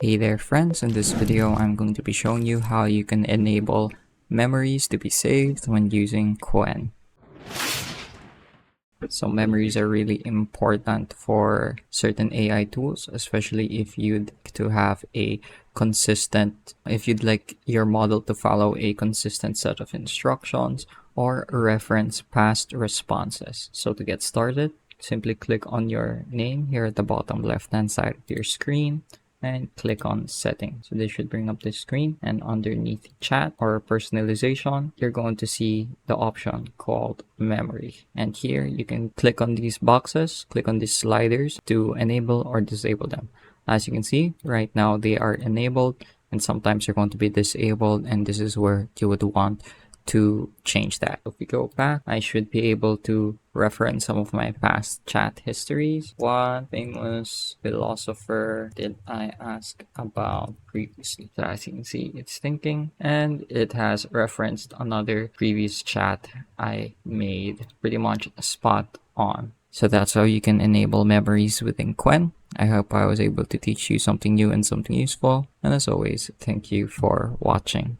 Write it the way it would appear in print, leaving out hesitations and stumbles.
Hey there friends, in this video I'm going to be showing you how you can enable memories to be saved when using Qwen. So memories are really important for certain AI tools, especially if you'd like to have if you'd like your model to follow a consistent set of instructions or reference past responses. So to get started, simply click on your name here at the bottom left hand side of your screen and click on settings. So this should bring up this screen, and underneath chat or personalization, you're going to see the option called memory. And here you can click on these boxes, click on these sliders to enable or disable them. As you can see, right now they are enabled and sometimes they're going to be disabled, and this is where you would want to change that. If we go back, I should be able to reference some of my past chat histories. What famous philosopher did I ask about previously? So as you can see, it's thinking, and it has referenced another previous chat I made, pretty much spot on. So that's how you can enable memories within Qwen. I hope I was able to teach you something new and something useful. And as always, thank you for watching.